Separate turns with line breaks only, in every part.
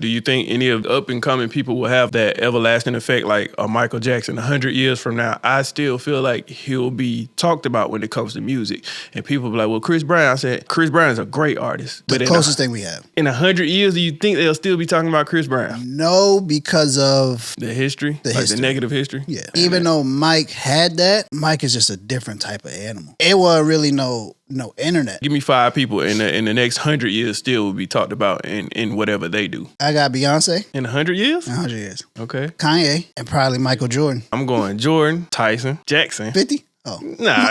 Do you think any of the up-and-coming people will have that everlasting effect like a Michael Jackson? 100 years from now, I still feel like he'll be talked about when it comes to music. And people will be like, well, Chris Brown, I said, Chris Brown is a great artist.
The closest thing we have.
In 100 years, do you think they'll still be talking about Chris Brown?
No, because of...
The history?
The
negative history?
Yeah. Even though Mike had that, Mike is just a different type of animal. It wasn't really no internet.
Give me 5 people in the next 100 years still will be talked about in whatever they do.
I got Beyonce.
In 100 years?
100 years.
Okay.
Kanye and probably Michael Jordan.
I'm going Jordan, Tyson, Jackson.
50? Oh.
Nah.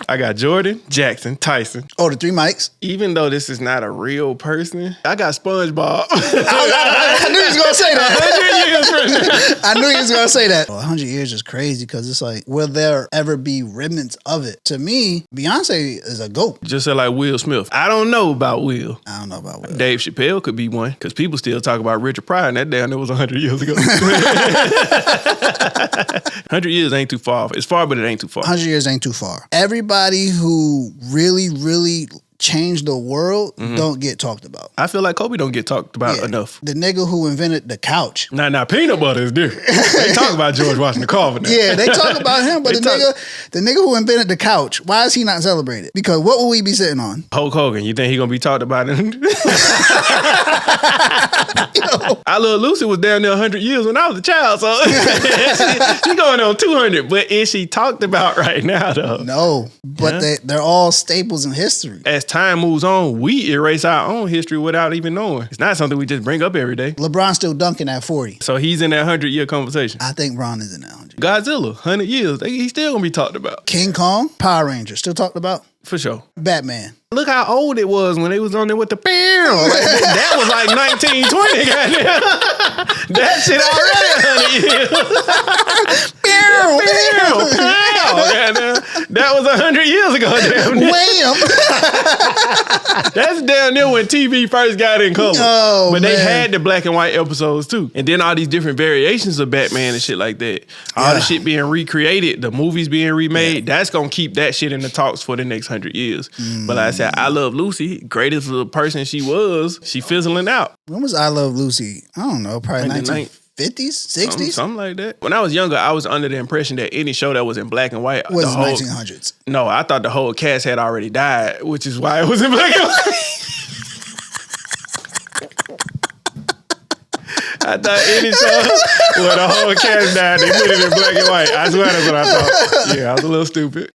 I got Jordan, Jackson, Tyson.
Oh, the 3 mics.
Even though this is not a real person, I got SpongeBob.
I knew he was going to say that.
100 years from now.
I knew he was going to say that. 100 years is crazy because it's like, will there ever be remnants of it? To me, Beyonce is a GOAT.
Just like Will Smith. I don't know about Will.
I don't know about Will.
Dave Chappelle could be one because people still talk about Richard Pryor and that damn, that was 100 years ago. 100 years ain't too far. It's far, but it ain't too far.
100 years ain't too far. Everybody who really, really changed the world don't get talked about.
I feel like Kobe don't get talked about enough.
The nigga who invented the couch.
Now peanut butter is different. They talk about George Washington Carver now.
Yeah, they talk about him, but the nigga who invented the couch, why is he not celebrated? Because what will we be sitting on?
Hulk Hogan, you think he gonna be talked about? I Love Lucy was down there 100 years when I was a child, so she going on 200. But is she talked about right now, though?
No, but they're all staples in history.
As time moves on, we erase our own history without even knowing. It's not something we just bring up every day.
LeBron's still dunking at 40.
So he's in that 100-year conversation.
I think Bron is in that 100.
Godzilla, 100 years. He's still going to be talked about.
King Kong, Power Rangers, still talked about?
For sure.
Batman.
Look how old it was when they was on there with the bam. Like, that was like 1920, goddamn. That shit already 100 years. That was 100 years ago, damn.
Wham!
That's down there when TV first got in color.
Oh,
but
man.
they had the black and white episodes too. And then all these different variations of Batman and shit like that. All the shit being recreated, the movies being remade, that's going to keep that shit in the talks for the next 100 years. But like I said, I Love Lucy, greatest little person she was, she fizzling out.
When was I Love Lucy? I don't know, probably 1950s, 60s?
Something like that. When I was younger, I was under the impression that any show that was in black and white
Was 1900s.
No, I thought the whole cast had already died, which is why it was in black and white. I thought any show where the whole cast died, they put it in black and white. I swear that's what I thought. Yeah, I was a little stupid.